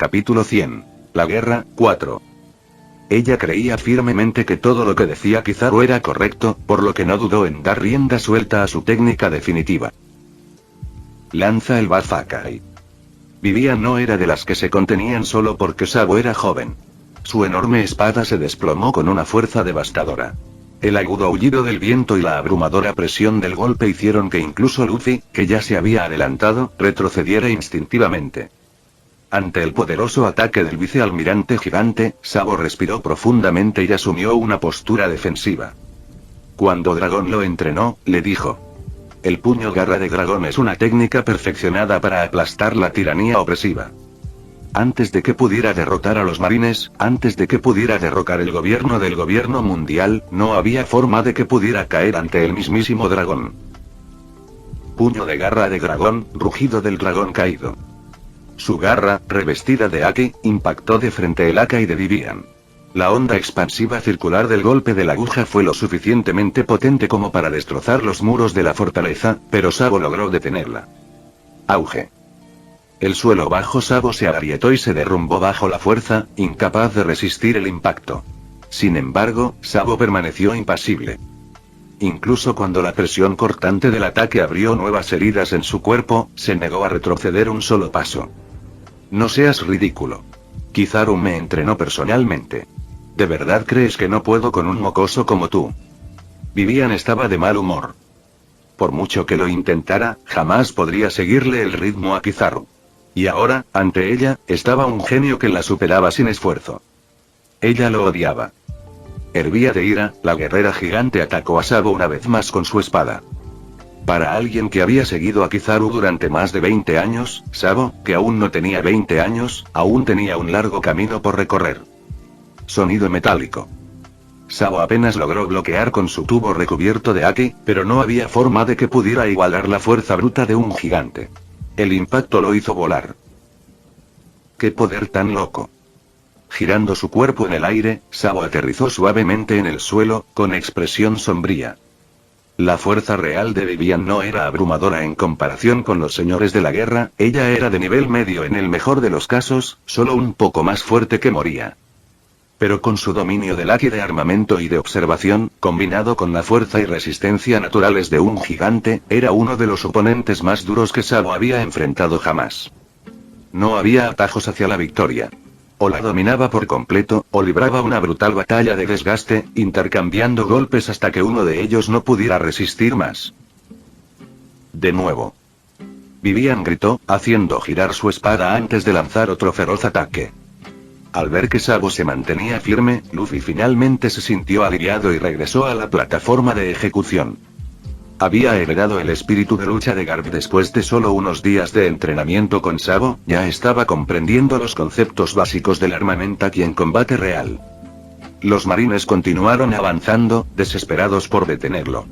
Capítulo 100. La guerra, 4. Ella creía firmemente que todo lo que decía Kizaru era correcto, por lo que no dudó en dar rienda suelta a su técnica definitiva. Lanza el Bazakai. Vivian no era de las que se contenían solo porque Sabo era joven. Su enorme espada se desplomó con una fuerza devastadora. El agudo aullido del viento y la abrumadora presión del golpe hicieron que incluso Luffy, que ya se había adelantado, retrocediera instintivamente. Ante el poderoso ataque del vicealmirante gigante, Sabo respiró profundamente y asumió una postura defensiva. Cuando Dragón lo entrenó, le dijo: el puño garra de dragón es una técnica perfeccionada para aplastar la tiranía opresiva. Antes de que pudiera derrotar a los marines, antes de que pudiera derrocar el gobierno del gobierno mundial, no había forma de que pudiera caer ante el mismísimo dragón. Puño de garra de dragón, rugido del dragón caído. Su garra, revestida de haki, impactó de frente el Akai de Vivian. La onda expansiva circular del golpe de la aguja fue lo suficientemente potente como para destrozar los muros de la fortaleza, pero Sabo logró detenerla. Auge. El suelo bajo Sabo se agrietó y se derrumbó bajo la fuerza, incapaz de resistir el impacto. Sin embargo, Sabo permaneció impasible. Incluso cuando la presión cortante del ataque abrió nuevas heridas en su cuerpo, se negó a retroceder un solo paso. No seas ridículo. Kizaru me entrenó personalmente. ¿De verdad crees que no puedo con un mocoso como tú? Vivian estaba de mal humor. Por mucho que lo intentara, jamás podría seguirle el ritmo a Kizaru. Y ahora, ante ella, estaba un genio que la superaba sin esfuerzo. Ella lo odiaba. Hervía de ira, la guerrera gigante atacó a Sabo una vez más con su espada. Para alguien que había seguido a Kizaru durante más de 20 años, Sabo, que aún no tenía 20 años, aún tenía un largo camino por recorrer. Sonido metálico. Sabo apenas logró bloquear con su tubo recubierto de haki, pero no había forma de que pudiera igualar la fuerza bruta de un gigante. El impacto lo hizo volar. ¡Qué poder tan loco! Girando su cuerpo en el aire, Sabo aterrizó suavemente en el suelo, con expresión sombría. La fuerza real de Vivian no era abrumadora en comparación con los señores de la guerra, ella era de nivel medio en el mejor de los casos, solo un poco más fuerte que moría. Pero con su dominio del haki de armamento y de observación, combinado con la fuerza y resistencia naturales de un gigante, era uno de los oponentes más duros que Sabo había enfrentado jamás. No había atajos hacia la victoria. O la dominaba por completo, o libraba una brutal batalla de desgaste, intercambiando golpes hasta que uno de ellos no pudiera resistir más. De nuevo. Vivian gritó, haciendo girar su espada antes de lanzar otro feroz ataque. Al ver que Sabo se mantenía firme, Luffy finalmente se sintió aliviado y regresó a la plataforma de ejecución. Había heredado el espíritu de lucha de Garp después de solo unos días de entrenamiento con Sabo, ya estaba comprendiendo los conceptos básicos del armamentaki en combate real. Los marines continuaron avanzando, desesperados por detenerlo.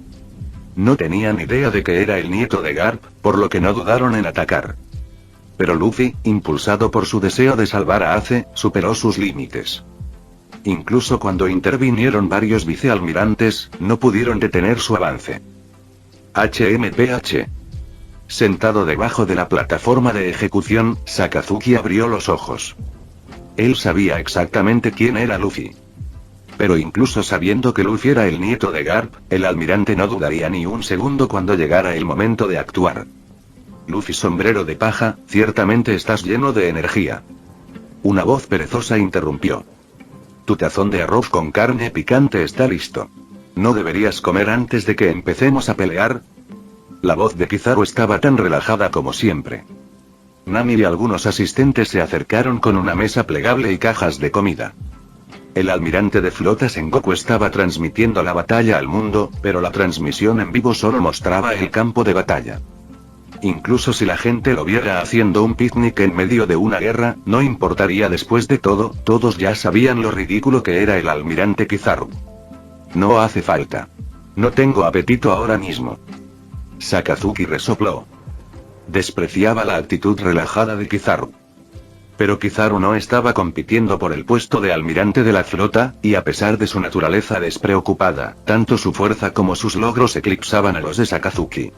No tenían idea de que era el nieto de Garp, por lo que no dudaron en atacar. Pero Luffy, impulsado por su deseo de salvar a Ace, superó sus límites. Incluso cuando intervinieron varios vicealmirantes, no pudieron detener su avance. HMPH. Sentado debajo de la plataforma de ejecución, Sakazuki abrió los ojos. Él sabía exactamente quién era Luffy. Pero incluso sabiendo que Luffy era el nieto de Garp, el almirante no dudaría ni un segundo cuando llegara el momento de actuar. Luffy sombrero de paja, ciertamente estás lleno de energía. Una voz perezosa interrumpió. Tu tazón de arroz con carne picante está listo. ¿No deberías comer antes de que empecemos a pelear? La voz de Kizaru estaba tan relajada como siempre. Nami y algunos asistentes se acercaron con una mesa plegable y cajas de comida. El almirante de flota Sengoku estaba transmitiendo la batalla al mundo, pero la transmisión en vivo solo mostraba el campo de batalla. Incluso si la gente lo viera haciendo un picnic en medio de una guerra, no importaría después de todo, todos ya sabían lo ridículo que era el almirante Kizaru. No hace falta. No tengo apetito ahora mismo. Sakazuki resopló. Despreciaba la actitud relajada de Kizaru. Pero Kizaru no estaba compitiendo por el puesto de almirante de la flota, y a pesar de su naturaleza despreocupada, tanto su fuerza como sus logros eclipsaban a los de Sakazuki.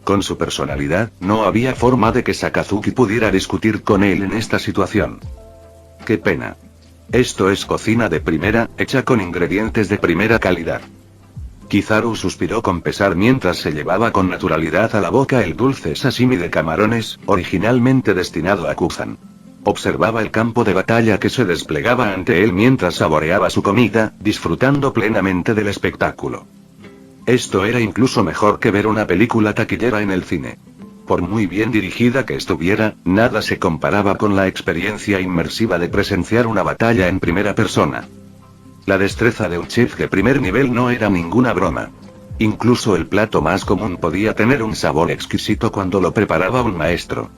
Con su personalidad, no había forma de que Sakazuki pudiera discutir con él en esta situación. Qué pena. Esto es cocina de primera, hecha con ingredientes de primera calidad. Kizaru suspiró con pesar mientras se llevaba con naturalidad a la boca el dulce sashimi de camarones, originalmente destinado a Kuzan. Observaba el campo de batalla que se desplegaba ante él mientras saboreaba su comida, disfrutando plenamente del espectáculo. Esto era incluso mejor que ver una película taquillera en el cine. Por muy bien dirigida que estuviera, nada se comparaba con la experiencia inmersiva de presenciar una batalla en primera persona. La destreza de un chef de primer nivel no era ninguna broma. Incluso el plato más común podía tener un sabor exquisito cuando lo preparaba un maestro.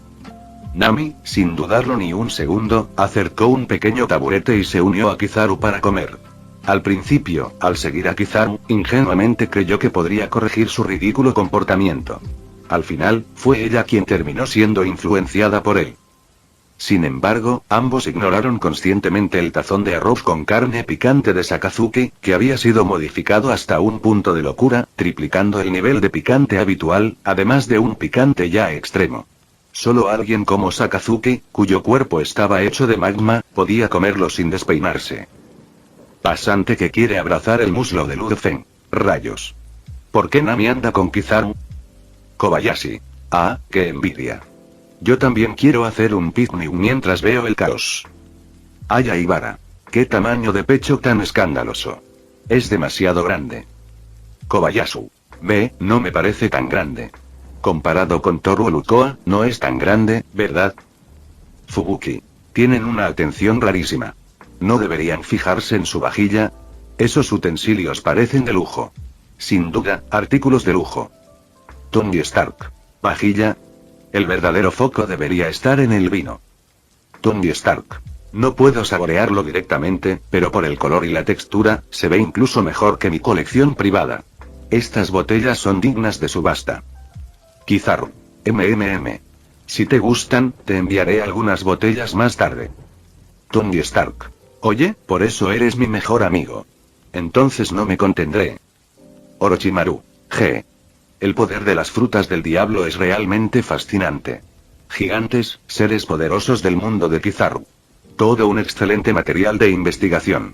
Nami, sin dudarlo ni un segundo, acercó un pequeño taburete y se unió a Kizaru para comer. Al principio, al seguir a Kizaru, ingenuamente creyó que podría corregir su ridículo comportamiento. Al final, fue ella quien terminó siendo influenciada por él. Sin embargo, ambos ignoraron conscientemente el tazón de arroz con carne picante de Sakazuki, que había sido modificado hasta un punto de locura, triplicando el nivel de picante habitual, además de un picante ya extremo. Solo alguien como Sakazuki, cuyo cuerpo estaba hecho de magma, podía comerlo sin despeinarse. Pasante que quiere abrazar el muslo de Luffy. Rayos. ¿Por qué Nami anda con Kizaru? Kobayashi. Ah, qué envidia. Yo también quiero hacer un picnic mientras veo el caos. Aya Ibara. Qué tamaño de pecho tan escandaloso. Es demasiado grande. Kobayasu. Ve, no me parece tan grande. Comparado con Toru Lukoa, no es tan grande, ¿verdad? Fubuki. Tienen una atención rarísima. ¿No deberían fijarse en su vajilla? Esos utensilios parecen de lujo. Sin duda, artículos de lujo. Tony Stark. ¿Vajilla? El verdadero foco debería estar en el vino. Tony Stark. No puedo saborearlo directamente, pero por el color y la textura, se ve incluso mejor que mi colección privada. Estas botellas son dignas de subasta. Kizaru. Si te gustan, te enviaré algunas botellas más tarde. Tony Stark. Oye, por eso eres mi mejor amigo. Entonces no me contendré. Orochimaru. G. El poder de las frutas del diablo es realmente fascinante. Gigantes, seres poderosos del mundo de Kizaru. Todo un excelente material de investigación.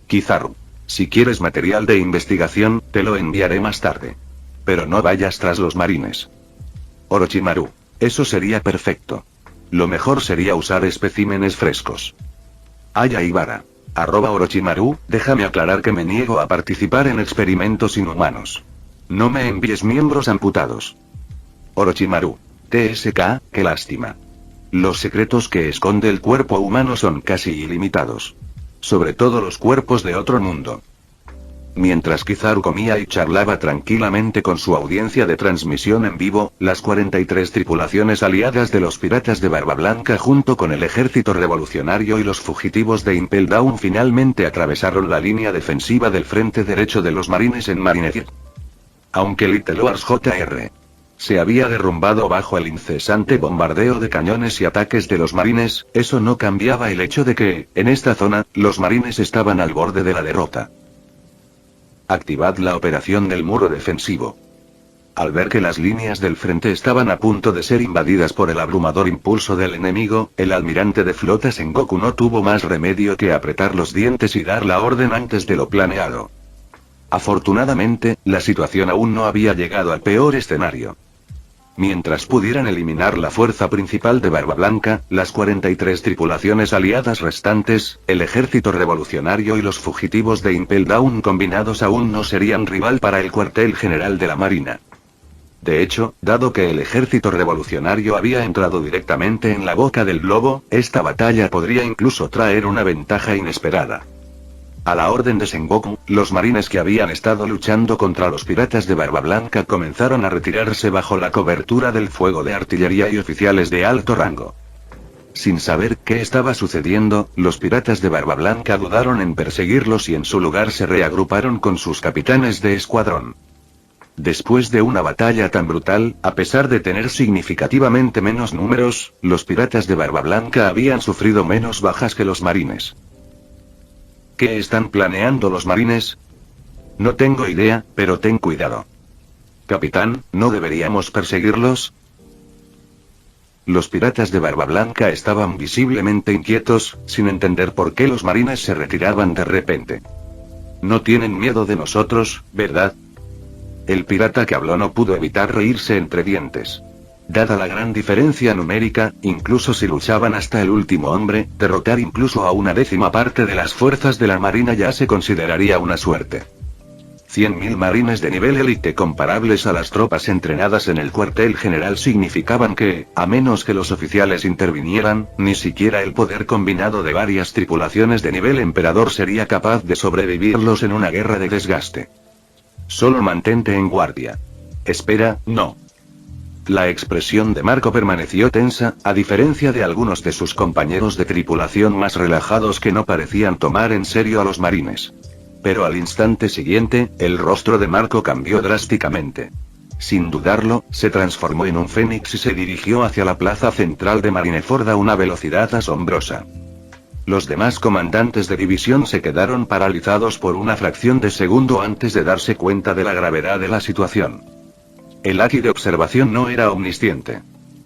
Kizaru. Si quieres material de investigación, te lo enviaré más tarde. Pero no vayas tras los marines. Orochimaru. Eso sería perfecto. Lo mejor sería usar especímenes frescos. Aya Ibara. @Orochimaru, déjame aclarar que me niego a participar en experimentos inhumanos. No me envíes miembros amputados. Orochimaru. TSK, qué lástima. Los secretos que esconde el cuerpo humano son casi ilimitados. Sobre todo los cuerpos de otro mundo. Mientras Kizaru comía y charlaba tranquilamente con su audiencia de transmisión en vivo, las 43 tripulaciones aliadas de los piratas de Barba Blanca junto con el ejército revolucionario y los fugitivos de Impel Down finalmente atravesaron la línea defensiva del frente derecho de los marines en Marineford. Aunque Little Wars Jr. se había derrumbado bajo el incesante bombardeo de cañones y ataques de los marines, eso no cambiaba el hecho de que, en esta zona, los marines estaban al borde de la derrota. Activad la operación del muro defensivo. Al ver que las líneas del frente estaban a punto de ser invadidas por el abrumador impulso del enemigo, el almirante de flota Sengoku no tuvo más remedio que apretar los dientes y dar la orden antes de lo planeado. Afortunadamente, la situación aún no había llegado al peor escenario. Mientras pudieran eliminar la fuerza principal de Barba Blanca, las 43 tripulaciones aliadas restantes, el ejército revolucionario y los fugitivos de Impel Down combinados aún no serían rival para el cuartel general de la Marina. De hecho, dado que el ejército revolucionario había entrado directamente en la boca del globo, esta batalla podría incluso traer una ventaja inesperada. A la orden de Sengoku, los marines que habían estado luchando contra los piratas de Barba Blanca comenzaron a retirarse bajo la cobertura del fuego de artillería y oficiales de alto rango. Sin saber qué estaba sucediendo, los piratas de Barba Blanca dudaron en perseguirlos y en su lugar se reagruparon con sus capitanes de escuadrón. Después de una batalla tan brutal, a pesar de tener significativamente menos números, los piratas de Barba Blanca habían sufrido menos bajas que los marines. ¿Qué están planeando los marines? No tengo idea, pero ten cuidado. Capitán, ¿no deberíamos perseguirlos? Los piratas de Barba Blanca estaban visiblemente inquietos, sin entender por qué los marines se retiraban de repente. No tienen miedo de nosotros, ¿verdad? El pirata que habló no pudo evitar reírse entre dientes. Dada la gran diferencia numérica, incluso si luchaban hasta el último hombre, derrotar incluso a una décima parte de las fuerzas de la marina ya se consideraría una suerte. 100.000 marines de nivel élite comparables a las tropas entrenadas en el cuartel general significaban que, a menos que los oficiales intervinieran, ni siquiera el poder combinado de varias tripulaciones de nivel emperador sería capaz de sobrevivirlos en una guerra de desgaste. Solo mantente en guardia. Espera, no. La expresión de Marco permaneció tensa, a diferencia de algunos de sus compañeros de tripulación más relajados que no parecían tomar en serio a los marines. Pero al instante siguiente, el rostro de Marco cambió drásticamente. Sin dudarlo, se transformó en un fénix y se dirigió hacia la plaza central de Marineford a una velocidad asombrosa. Los demás comandantes de división se quedaron paralizados por una fracción de segundo antes de darse cuenta de la gravedad de la situación. El haki de observación no era omnisciente.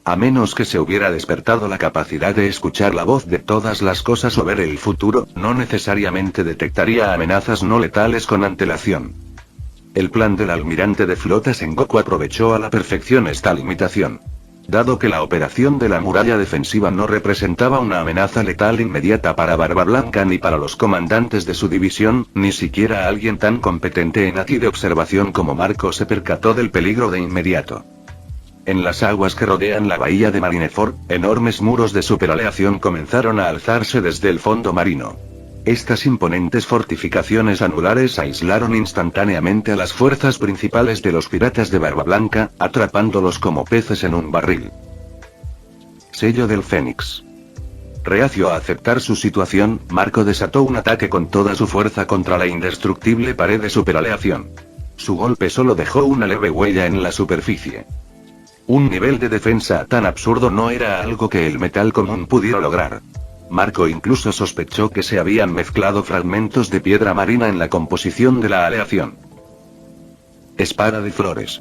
A menos que se hubiera despertado la capacidad de escuchar la voz de todas las cosas o ver el futuro, no necesariamente detectaría amenazas no letales con antelación. El plan del almirante de flota Sengoku aprovechó a la perfección esta limitación. Dado que la operación de la muralla defensiva no representaba una amenaza letal inmediata para Barba Blanca ni para los comandantes de su división, ni siquiera alguien tan competente en haki de observación como Marco se percató del peligro de inmediato. En las aguas que rodean la bahía de Marineford, enormes muros de superaleación comenzaron a alzarse desde el fondo marino. Estas imponentes fortificaciones anulares aislaron instantáneamente a las fuerzas principales de los piratas de Barba Blanca, atrapándolos como peces en un barril. Sello del Fénix. Reacio a aceptar su situación, Marco desató un ataque con toda su fuerza contra la indestructible pared de superaleación. Su golpe solo dejó una leve huella en la superficie. Un nivel de defensa tan absurdo no era algo que el metal común pudiera lograr. Marco incluso sospechó que se habían mezclado fragmentos de piedra marina en la composición de la aleación. Espada de flores.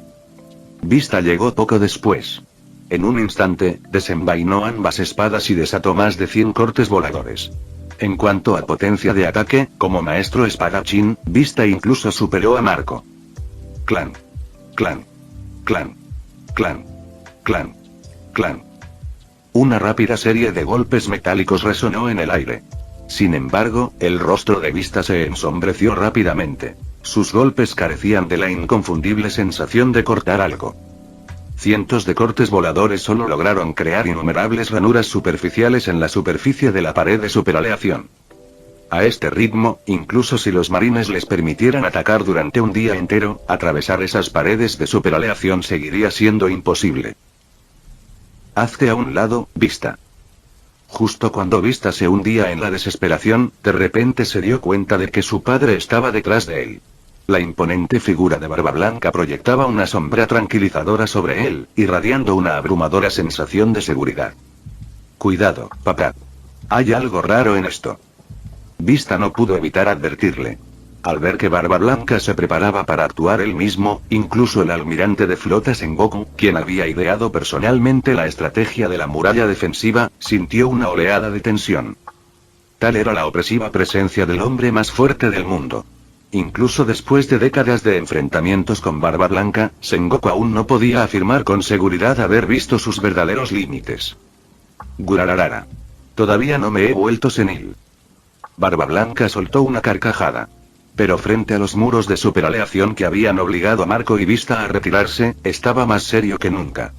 Vista llegó poco después. En un instante, desenvainó ambas espadas y desató más de 100 cortes voladores. En cuanto a potencia de ataque, como maestro espadachín, Vista incluso superó a Marco. Clan. Clan. Clan. Clan. Clan. Clan. Una rápida serie de golpes metálicos resonó en el aire. Sin embargo, el rostro de Vista se ensombreció rápidamente. Sus golpes carecían de la inconfundible sensación de cortar algo. Cientos de cortes voladores solo lograron crear innumerables ranuras superficiales en la superficie de la pared de superaleación. A este ritmo, incluso si los marines les permitieran atacar durante un día entero, atravesar esas paredes de superaleación seguiría siendo imposible. Hazte a un lado, Vista. Justo cuando Vista se hundía en la desesperación, de repente se dio cuenta de que su padre estaba detrás de él. La imponente figura de Barba Blanca proyectaba una sombra tranquilizadora sobre él, irradiando una abrumadora sensación de seguridad. Cuidado, papá. Hay algo raro en esto. Vista no pudo evitar advertirle. Al ver que Barba Blanca se preparaba para actuar él mismo, incluso el almirante de flota Sengoku, quien había ideado personalmente la estrategia de la muralla defensiva, sintió una oleada de tensión. Tal era la opresiva presencia del hombre más fuerte del mundo. Incluso después de décadas de enfrentamientos con Barba Blanca, Sengoku aún no podía afirmar con seguridad haber visto sus verdaderos límites. Gurararara. Todavía no me he vuelto senil. Barba Blanca soltó una carcajada. Pero frente a los muros de superaleación que habían obligado a Marco y Vista a retirarse, estaba más serio que nunca.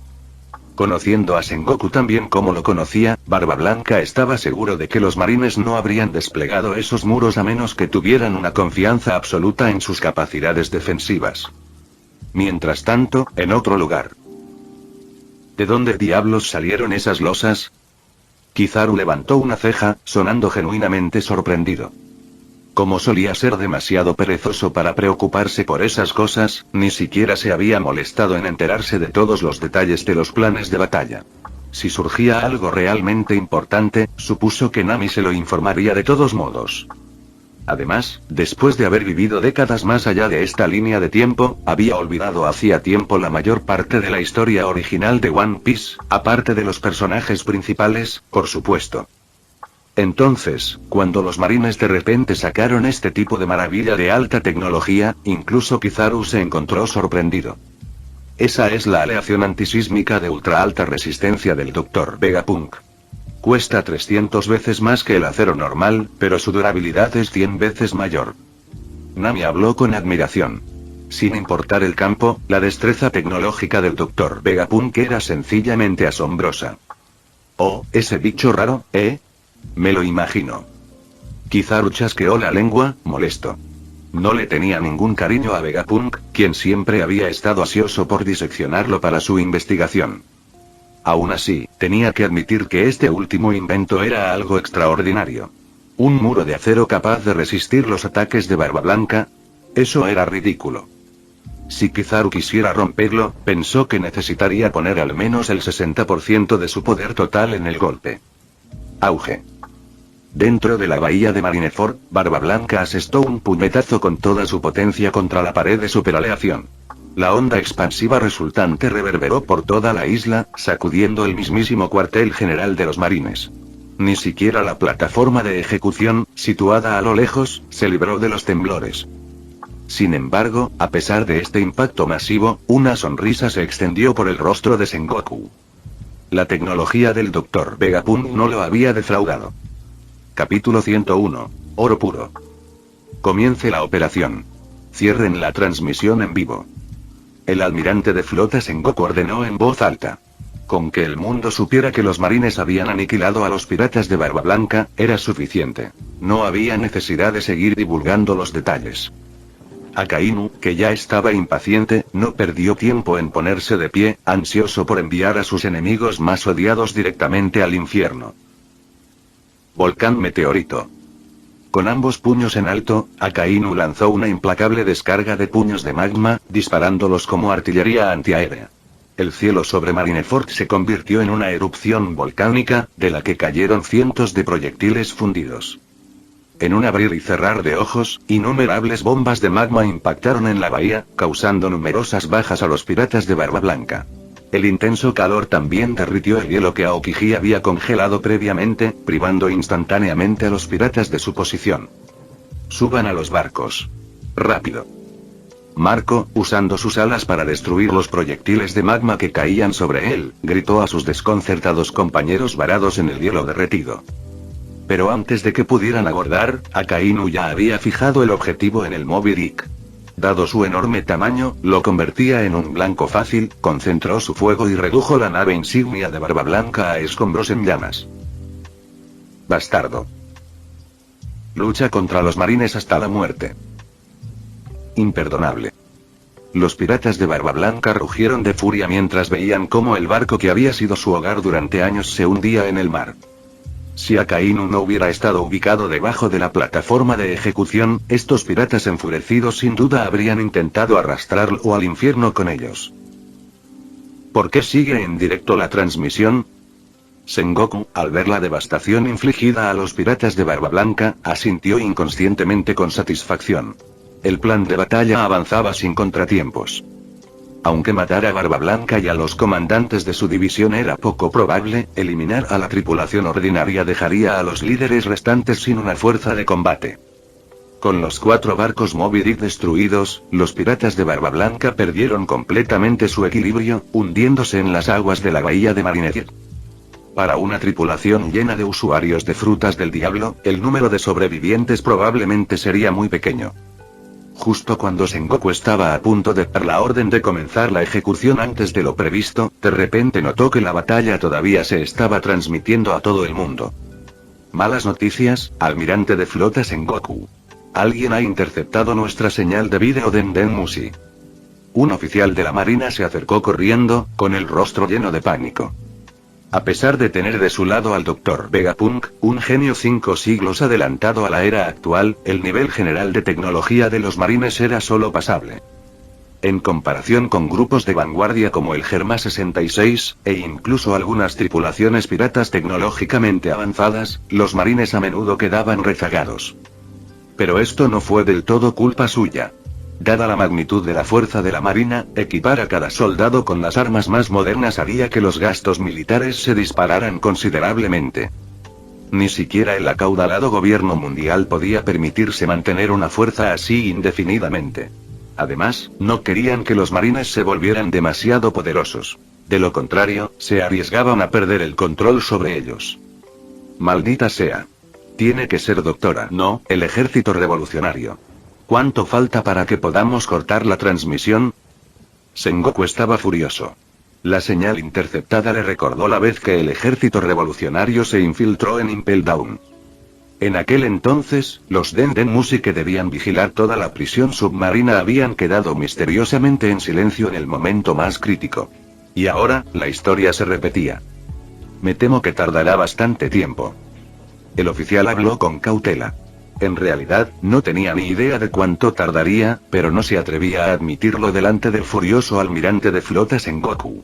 Conociendo a Sengoku tan bien como lo conocía, Barba Blanca estaba seguro de que los marines no habrían desplegado esos muros a menos que tuvieran una confianza absoluta en sus capacidades defensivas. Mientras tanto, en otro lugar. ¿De dónde diablos salieron esas losas? Kizaru levantó una ceja, sonando genuinamente sorprendido. Como solía ser demasiado perezoso para preocuparse por esas cosas, ni siquiera se había molestado en enterarse de todos los detalles de los planes de batalla. Si surgía algo realmente importante, supuso que Nami se lo informaría de todos modos. Además, después de haber vivido décadas más allá de esta línea de tiempo, había olvidado hacía tiempo la mayor parte de la historia original de One Piece, aparte de los personajes principales, por supuesto. Entonces, cuando los marines de repente sacaron este tipo de maravilla de alta tecnología, incluso Kizaru se encontró sorprendido. Esa es la aleación antisísmica de ultra alta resistencia del Dr. Vegapunk. Cuesta 300 veces más que el acero normal, pero su durabilidad es 100 veces mayor. Nami habló con admiración. Sin importar el campo, la destreza tecnológica del Dr. Vegapunk era sencillamente asombrosa. Oh, ese bicho raro, ¿eh? Me lo imagino. Kizaru chasqueó la lengua, molesto. No le tenía ningún cariño a Vegapunk, quien siempre había estado ansioso por diseccionarlo para su investigación. Aún así, tenía que admitir que este último invento era algo extraordinario. Un muro de acero capaz de resistir los ataques de Barba Blanca. Eso era ridículo. Si Kizaru quisiera romperlo, pensó que necesitaría poner al menos el 60% de su poder total en el golpe. Auge. Dentro de la bahía de Marineford, Barba Blanca asestó un puñetazo con toda su potencia contra la pared de superaleación. La onda expansiva resultante reverberó por toda la isla, sacudiendo el mismísimo cuartel general de los marines. Ni siquiera la plataforma de ejecución, situada a lo lejos, se libró de los temblores. Sin embargo, a pesar de este impacto masivo, una sonrisa se extendió por el rostro de Sengoku. La tecnología del Dr. Vegapunk no lo había defraudado. Capítulo 101. Oro puro. Comience la operación. Cierren la transmisión en vivo. El almirante de flota Sengoku ordenó en voz alta. Con que el mundo supiera que los marines habían aniquilado a los piratas de Barba Blanca, era suficiente. No había necesidad de seguir divulgando los detalles. Akainu, que ya estaba impaciente, no perdió tiempo en ponerse de pie, ansioso por enviar a sus enemigos más odiados directamente al infierno. Volcán meteorito. Con ambos puños en alto, Akainu lanzó una implacable descarga de puños de magma, disparándolos como artillería antiaérea. El cielo sobre Marineford se convirtió en una erupción volcánica, de la que cayeron cientos de proyectiles fundidos. En un abrir y cerrar de ojos, innumerables bombas de magma impactaron en la bahía, causando numerosas bajas a los piratas de Barba Blanca. El intenso calor también derritió el hielo que Aokiji había congelado previamente, privando instantáneamente a los piratas de su posición. Suban a los barcos. Rápido. Marco, usando sus alas para destruir los proyectiles de magma que caían sobre él, gritó a sus desconcertados compañeros varados en el hielo derretido. Pero antes de que pudieran abordar, Akainu ya había fijado el objetivo en el Moby Dick. Dado su enorme tamaño, lo convertía en un blanco fácil, concentró su fuego y redujo la nave insignia de Barba Blanca a escombros en llamas. Bastardo. Lucha contra los marines hasta la muerte. Imperdonable. Los piratas de Barba Blanca rugieron de furia mientras veían cómo el barco que había sido su hogar durante años se hundía en el mar. Si Akainu no hubiera estado ubicado debajo de la plataforma de ejecución, estos piratas enfurecidos sin duda habrían intentado arrastrarlo al infierno con ellos. ¿Por qué sigue en directo la transmisión? Sengoku, al ver la devastación infligida a los piratas de Barba Blanca, asintió inconscientemente con satisfacción. El plan de batalla avanzaba sin contratiempos. Aunque matar a Barba Blanca y a los comandantes de su división era poco probable, eliminar a la tripulación ordinaria dejaría a los líderes restantes sin una fuerza de combate. Con los 4 barcos Moby Dick destruidos, los piratas de Barba Blanca perdieron completamente su equilibrio, hundiéndose en las aguas de la bahía de Marineford. Para una tripulación llena de usuarios de frutas del diablo, el número de sobrevivientes probablemente sería muy pequeño. Justo cuando Sengoku estaba a punto de dar la orden de comenzar la ejecución antes de lo previsto, de repente notó que la batalla todavía se estaba transmitiendo a todo el mundo. Malas noticias, almirante de flota Sengoku. Alguien ha interceptado nuestra señal de vídeo de Nden Mushi. Un oficial de la marina se acercó corriendo, con el rostro lleno de pánico. A pesar de tener de su lado al Dr. Vegapunk, un genio 5 siglos adelantado a la era actual, el nivel general de tecnología de los marines era solo pasable. En comparación con grupos de vanguardia como el Germa 66, e incluso algunas tripulaciones piratas tecnológicamente avanzadas, los marines a menudo quedaban rezagados. Pero esto no fue del todo culpa suya. Dada la magnitud de la fuerza de la Marina, equipar a cada soldado con las armas más modernas haría que los gastos militares se dispararan considerablemente. Ni siquiera el acaudalado gobierno mundial podía permitirse mantener una fuerza así indefinidamente. Además, no querían que los marines se volvieran demasiado poderosos. De lo contrario, se arriesgaban a perder el control sobre ellos. Maldita sea. Tiene que ser doctora, no, el ejército revolucionario. ¿Cuánto falta para que podamos cortar la transmisión? Sengoku estaba furioso. La señal interceptada le recordó la vez que el ejército revolucionario se infiltró en Impel Down. En aquel entonces, los Dendenmushi que debían vigilar toda la prisión submarina habían quedado misteriosamente en silencio en el momento más crítico. Y ahora, la historia se repetía. Me temo que tardará bastante tiempo. El oficial habló con cautela. En realidad, no tenía ni idea de cuánto tardaría, pero no se atrevía a admitirlo delante del furioso almirante de flota Sengoku.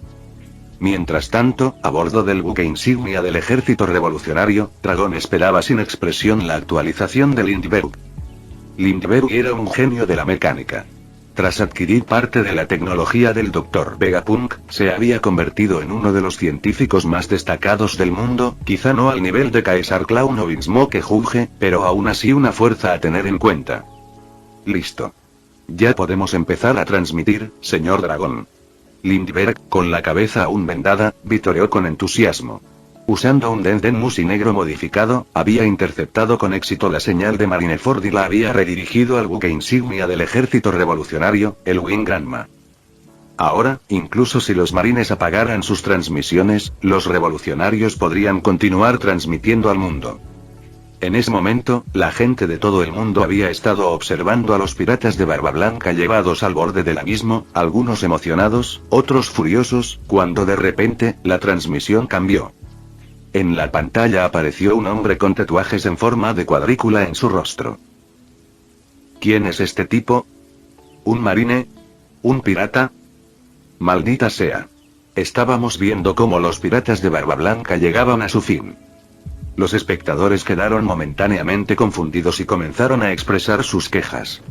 Mientras tanto, a bordo del buque insignia del ejército revolucionario, Dragon esperaba sin expresión la actualización de Lindbergh. Lindbergh era un genio de la mecánica. Tras adquirir parte de la tecnología del Dr. Vegapunk, se había convertido en uno de los científicos más destacados del mundo, quizá no al nivel de Caesar Clown o Vinsmoke Juge, pero aún así una fuerza a tener en cuenta. Listo. Ya podemos empezar a transmitir, señor Dragón. Lindbergh, con la cabeza aún vendada, vitoreó con entusiasmo. Usando un Dendenmushi negro modificado, había interceptado con éxito la señal de Marineford y la había redirigido al buque insignia del ejército revolucionario, el Wing Granma. Ahora, incluso si los marines apagaran sus transmisiones, los revolucionarios podrían continuar transmitiendo al mundo. En ese momento, la gente de todo el mundo había estado observando a los piratas de Barba Blanca llevados al borde del abismo, algunos emocionados, otros furiosos, cuando de repente, la transmisión cambió. En la pantalla apareció un hombre con tatuajes en forma de cuadrícula en su rostro. ¿Quién es este tipo? ¿Un marine? ¿Un pirata? Maldita sea. Estábamos viendo cómo los piratas de Barba Blanca llegaban a su fin. Los espectadores quedaron momentáneamente confundidos y comenzaron a expresar sus quejas.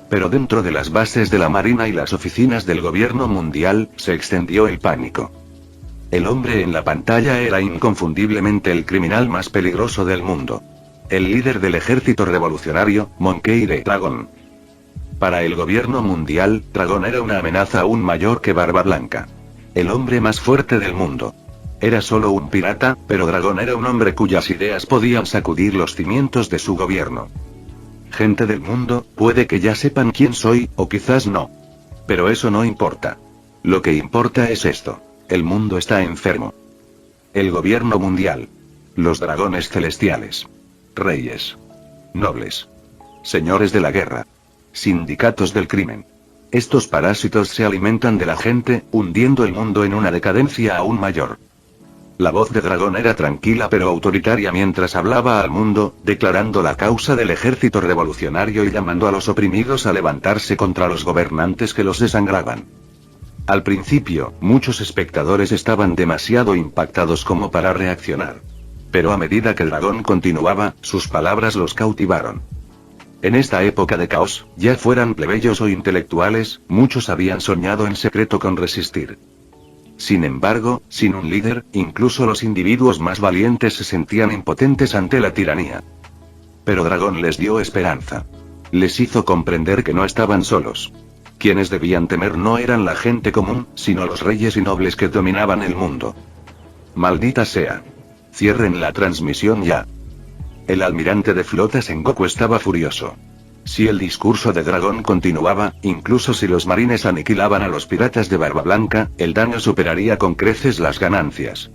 Pero dentro de las bases de la Marina y las oficinas del gobierno mundial, se extendió el pánico. El hombre en la pantalla era inconfundiblemente el criminal más peligroso del mundo. El líder del ejército revolucionario, Monkey D. Dragon. Para el gobierno mundial, Dragon era una amenaza aún mayor que Barba Blanca. El hombre más fuerte del mundo. Era solo un pirata, pero Dragon era un hombre cuyas ideas podían sacudir los cimientos de su gobierno. Gente del mundo, puede que ya sepan quién soy, o quizás no. Pero eso no importa. Lo que importa es esto. El mundo está enfermo. El gobierno mundial. Los dragones celestiales. Reyes. Nobles. Señores de la guerra. Sindicatos del crimen. Estos parásitos se alimentan de la gente, hundiendo el mundo en una decadencia aún mayor. La voz de Dragón era tranquila pero autoritaria mientras hablaba al mundo, declarando la causa del ejército revolucionario y llamando a los oprimidos a levantarse contra los gobernantes que los desangraban. Al principio, muchos espectadores estaban demasiado impactados como para reaccionar. Pero a medida que Dragón continuaba, sus palabras los cautivaron. En esta época de caos, ya fueran plebeyos o intelectuales, muchos habían soñado en secreto con resistir. Sin embargo, sin un líder, incluso los individuos más valientes se sentían impotentes ante la tiranía. Pero Dragón les dio esperanza. Les hizo comprender que no estaban solos. Quienes debían temer no eran la gente común, sino los reyes y nobles que dominaban el mundo. Maldita sea. Cierren la transmisión ya. El almirante de flota Sengoku estaba furioso. Si el discurso de Dragón continuaba, incluso si los marines aniquilaban a los piratas de Barba Blanca, el daño superaría con creces las ganancias.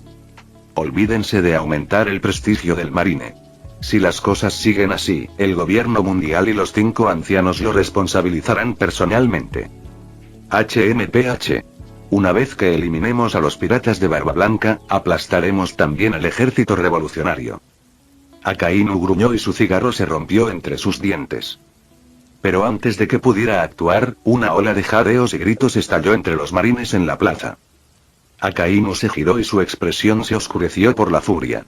Olvídense de aumentar el prestigio del marine. Si las cosas siguen así, el gobierno mundial y los 5 ancianos lo responsabilizarán personalmente. HMPH. Una vez que eliminemos a los piratas de Barba Blanca, aplastaremos también al ejército revolucionario. Akainu gruñó y su cigarro se rompió entre sus dientes. Pero antes de que pudiera actuar, una ola de jadeos y gritos estalló entre los marines en la plaza. Akainu se giró y su expresión se oscureció por la furia.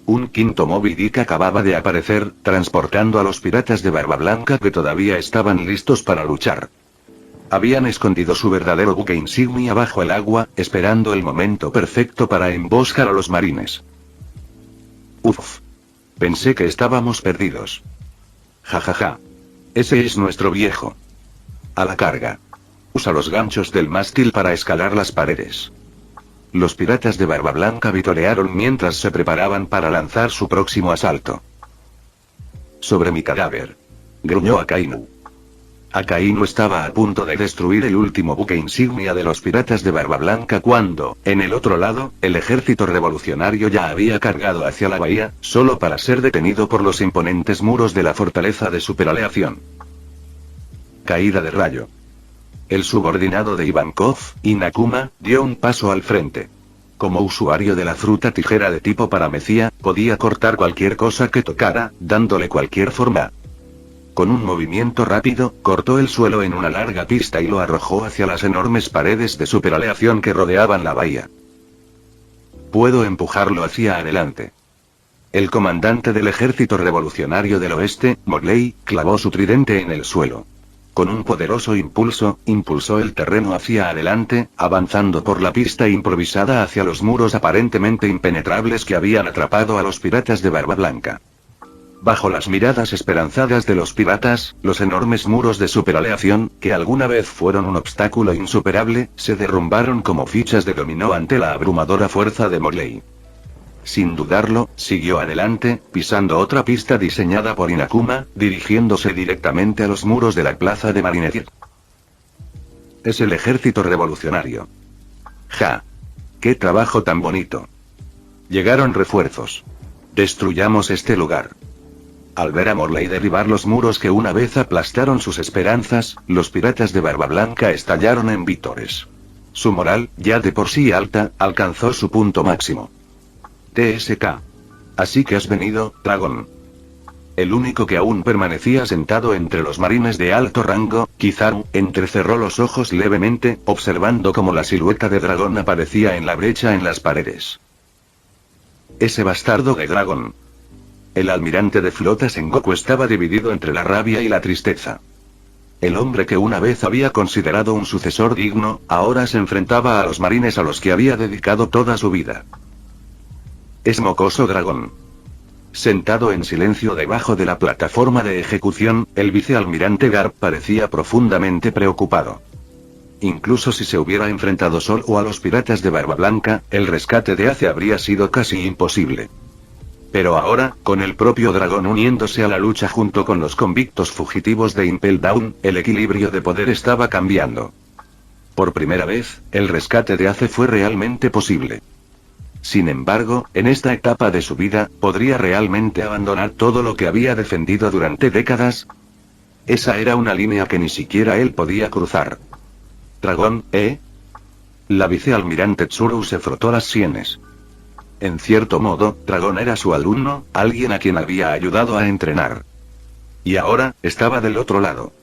un quinto Moby Dick acababa de aparecer, transportando a los piratas de Barba Blanca que todavía estaban listos para luchar. Habían escondido su verdadero buque insignia bajo el agua, esperando el momento perfecto para emboscar a los marines. Uf. Pensé que estábamos perdidos. Jajaja. Ese es nuestro viejo. A la carga. Usa los ganchos del mástil para escalar las paredes. Los piratas de Barba Blanca vitorearon mientras se preparaban para lanzar su próximo asalto. Sobre mi cadáver. Gruñó Akainu. Akainu estaba a punto de destruir el último buque insignia de los piratas de Barba Blanca cuando, en el otro lado, el ejército revolucionario ya había cargado hacia la bahía, solo para ser detenido por los imponentes muros de la fortaleza de superaleación. Caída de rayo. El subordinado de Ivankov, Inakuma, dio un paso al frente. Como usuario de la fruta tijera de tipo paramecia, podía cortar cualquier cosa que tocara, dándole cualquier forma. Con un movimiento rápido, cortó el suelo en una larga pista y lo arrojó hacia las enormes paredes de superaleación que rodeaban la bahía. Puedo empujarlo hacia adelante. El comandante del ejército revolucionario del oeste, Morley, clavó su tridente en el suelo. Con un poderoso impulso, impulsó el terreno hacia adelante, avanzando por la pista improvisada hacia los muros aparentemente impenetrables que habían atrapado a los piratas de Barba Blanca. Bajo las miradas esperanzadas de los piratas, los enormes muros de superaleación, que alguna vez fueron un obstáculo insuperable, se derrumbaron como fichas de dominó ante la abrumadora fuerza de Morley. Sin dudarlo, siguió adelante, pisando otra pista diseñada por Inakuma, dirigiéndose directamente a los muros de la plaza de Marineford. Es el ejército revolucionario. ¡Ja! ¡Qué trabajo tan bonito! Llegaron refuerzos. Destruyamos este lugar. Al ver a Morley derribar los muros que una vez aplastaron sus esperanzas, los piratas de Barba Blanca estallaron en vítores. Su moral, ya de por sí alta, alcanzó su punto máximo. TSK. Así que has venido, dragón. El único que aún permanecía sentado entre los marines de alto rango, Kizaru, entrecerró los ojos levemente, observando cómo la silueta de dragón aparecía en la brecha en las paredes. Ese bastardo de dragón. El almirante de flota Sengoku estaba dividido entre la rabia y la tristeza. El hombre que una vez había considerado un sucesor digno, ahora se enfrentaba a los marines a los que había dedicado toda su vida. Es mocoso dragón. Sentado en silencio debajo de la plataforma de ejecución, el vicealmirante Garp parecía profundamente preocupado. Incluso si se hubiera enfrentado solo a los piratas de Barba Blanca, el rescate de Ace habría sido casi imposible. Pero ahora, con el propio dragón uniéndose a la lucha junto con los convictos fugitivos de Impel Down, el equilibrio de poder estaba cambiando. Por primera vez, el rescate de Ace fue realmente posible. Sin embargo, en esta etapa de su vida, ¿podría realmente abandonar todo lo que había defendido durante décadas? Esa era una línea que ni siquiera él podía cruzar. ¿Dragón, eh? La vicealmirante Tsuru se frotó las sienes. En cierto modo, Dragón era su alumno, alguien a quien había ayudado a entrenar. Y ahora, estaba del otro lado.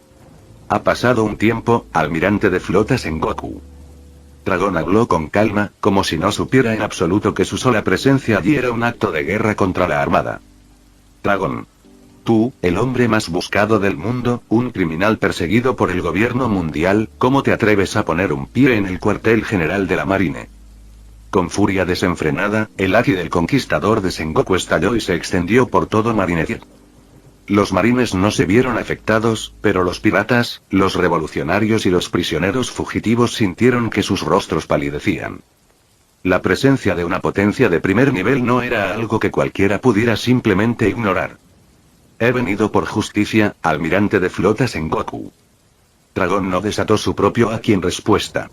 Ha pasado un tiempo, almirante de flota Sengoku. Dragón habló con calma, como si no supiera en absoluto que su sola presencia allí era un acto de guerra contra la armada. Dragón. Tú, el hombre más buscado del mundo, un criminal perseguido por el gobierno mundial, ¿cómo te atreves a poner un pie en el cuartel general de la Marine? Con furia desenfrenada, el haki del conquistador de Sengoku estalló y se extendió por todo Marineford. Los marines no se vieron afectados, pero los piratas, los revolucionarios y los prisioneros fugitivos sintieron que sus rostros palidecían. La presencia de una potencia de primer nivel no era algo que cualquiera pudiera simplemente ignorar. He venido por justicia, almirante de flota Sengoku. Dragón no desató su propio haki en respuesta.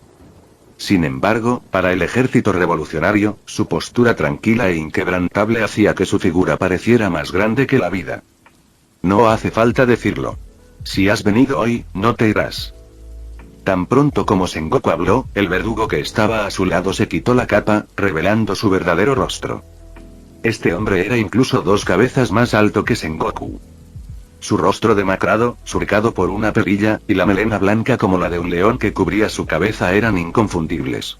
Sin embargo, para el ejército revolucionario, su postura tranquila e inquebrantable hacía que su figura pareciera más grande que la vida. No hace falta decirlo. Si has venido hoy, no te irás. Tan pronto como Sengoku habló, el verdugo que estaba a su lado se quitó la capa, revelando su verdadero rostro. Este hombre era incluso 2 cabezas más alto que Sengoku. Su rostro demacrado, surcado por una perilla, y la melena blanca como la de un león que cubría su cabeza eran inconfundibles.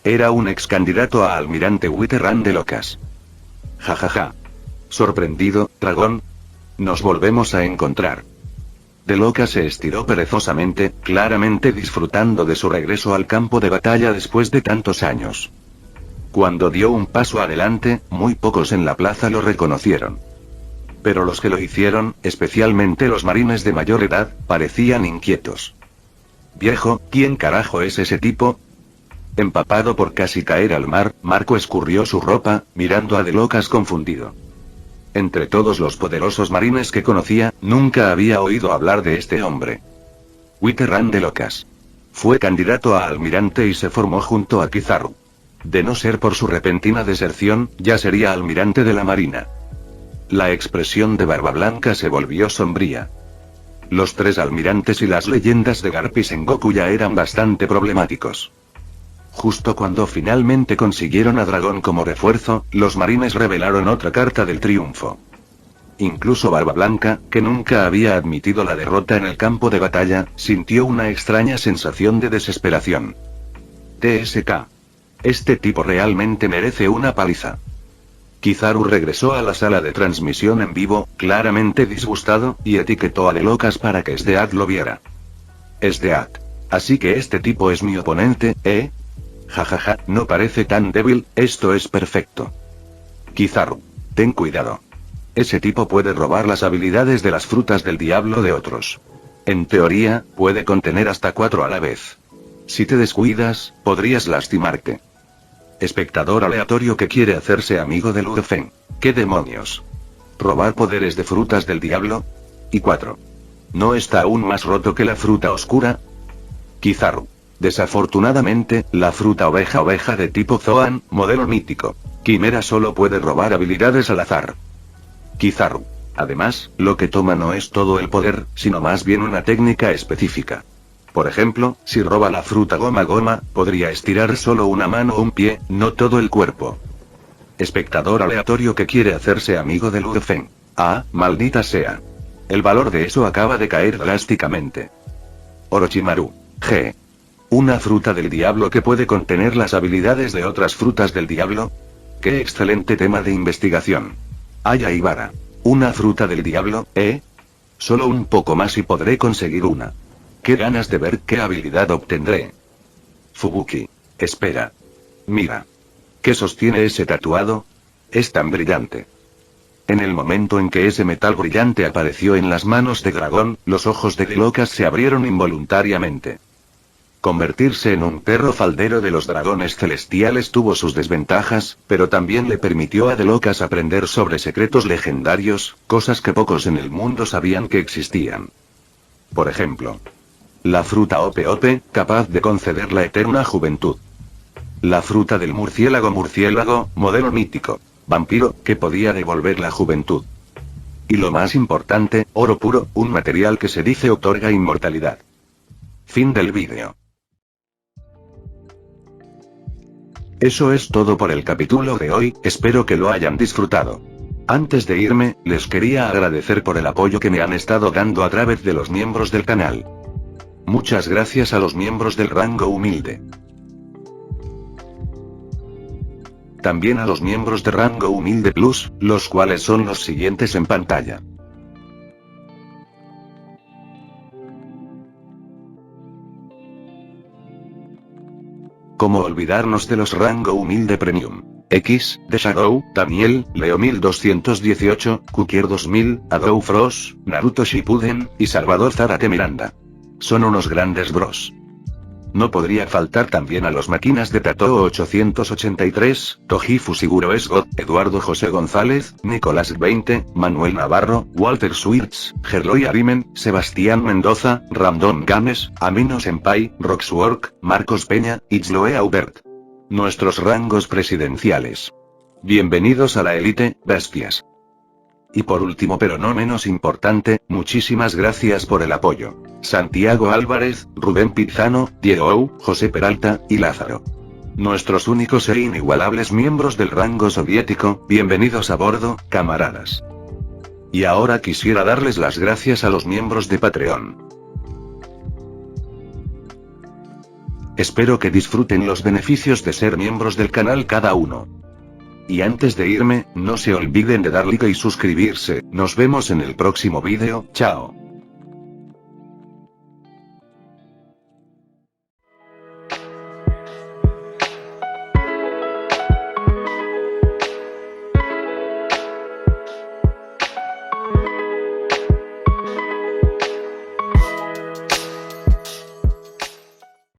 Era un ex candidato a almirante Witherran de Locas. Jajaja. Sorprendido, dragón. Nos volvemos a encontrar. Deloca se estiró perezosamente, claramente disfrutando de su regreso al campo de batalla después de tantos años. Cuando dio un paso adelante, muy pocos en la plaza lo reconocieron. Pero los que lo hicieron, especialmente los marines de mayor edad, parecían inquietos. Viejo, ¿quién carajo es ese tipo? Empapado por casi caer al mar, Marco escurrió su ropa, mirando a Delocas confundido. Entre todos los poderosos marines que conocía, nunca había oído hablar de este hombre. Witherran Delocas. Fue candidato a almirante y se formó junto a Kizaru. De no ser por su repentina deserción, ya sería almirante de la marina. La expresión de Barba Blanca se volvió sombría. Los tres almirantes y las leyendas de Garp y Sengoku ya eran bastante problemáticos. Justo cuando finalmente consiguieron a Dragón como refuerzo, los marines revelaron otra carta del triunfo. Incluso Barba Blanca, que nunca había admitido la derrota en el campo de batalla, sintió una extraña sensación de desesperación. TSK. Este tipo realmente merece una paliza. Kizaru regresó a la sala de transmisión en vivo, claramente disgustado, y etiquetó a Delocas para que Sdeat lo viera. Sdeat. Así que este tipo es mi oponente, ¿eh? Jajaja, no parece tan débil, esto es perfecto. Kizaru. Ten cuidado. Ese tipo puede robar las habilidades de las frutas del diablo de otros. En teoría, puede contener hasta 4 a la vez. Si te descuidas, podrías lastimarte. Espectador aleatorio que quiere hacerse amigo de Lu Feng. ¿Qué demonios? ¿Robar poderes de frutas del diablo? Y 4. ¿No está aún más roto que la fruta oscura? Kizaru. Desafortunadamente, la fruta oveja de tipo Zoan, modelo mítico. Quimera solo puede robar habilidades al azar. Kizaru. Además, lo que toma no es todo el poder, sino más bien una técnica específica. Por ejemplo, si roba la fruta goma, podría estirar solo una mano o un pie, no todo el cuerpo. Espectador aleatorio que quiere hacerse amigo de Lu Feng. Ah, maldita sea. El valor de eso acaba de caer drásticamente. Orochimaru. G. ¿Una fruta del diablo que puede contener las habilidades de otras frutas del diablo? ¡Qué excelente tema de investigación! Aya Ibara. ¿Una fruta del diablo, eh? Solo un poco más y podré conseguir una. ¡Qué ganas de ver qué habilidad obtendré! Fubuki. Espera. Mira. ¿Qué sostiene ese tatuado? Es tan brillante. En el momento en que ese metal brillante apareció en las manos de Dragón, los ojos de Delocas se abrieron involuntariamente. Convertirse en un perro faldero de los dragones celestiales tuvo sus desventajas, pero también le permitió a Delocas aprender sobre secretos legendarios, cosas que pocos en el mundo sabían que existían. Por ejemplo, la fruta Ope, capaz de conceder la eterna juventud. La fruta del murciélago, modelo mítico. Vampiro, que podía devolver la juventud. Y lo más importante, oro puro, un material que se dice otorga inmortalidad. Fin del vídeo. Eso es todo por el capítulo de hoy, espero que lo hayan disfrutado. Antes de irme, les quería agradecer por el apoyo que me han estado dando a través de los miembros del canal. Muchas gracias a los miembros del rango humilde. También a los miembros de rango humilde plus, los cuales son los siguientes en pantalla. ¿Cómo olvidarnos de los rango humilde premium? X, The Shadow, Daniel, Leo 1218, Kukier 2000, Adou Frost, Naruto Shippuden, y Salvador Zárate Miranda. Son unos grandes bros. No podría faltar también a los máquinas de Tatoo 883, Toji Fusiguro Esgot, Eduardo José González, Nicolás 20, Manuel Navarro, Walter Schwirtz, Gerloy Arimen, Sebastián Mendoza, Ramdon Games, Amino Senpai, Roxwork, Marcos Peña, Itzloe Aubert. Nuestros rangos presidenciales. Bienvenidos a la élite, bestias. Y por último pero no menos importante, muchísimas gracias por el apoyo. Santiago Álvarez, Rubén Pizano, Diego Ou, José Peralta, y Lázaro. Nuestros únicos e inigualables miembros del rango soviético, bienvenidos a bordo, camaradas. Y ahora quisiera darles las gracias a los miembros de Patreon. Espero que disfruten los beneficios de ser miembros del canal cada uno. Y antes de irme, no se olviden de dar like y suscribirse. Nos vemos en el próximo vídeo, chao.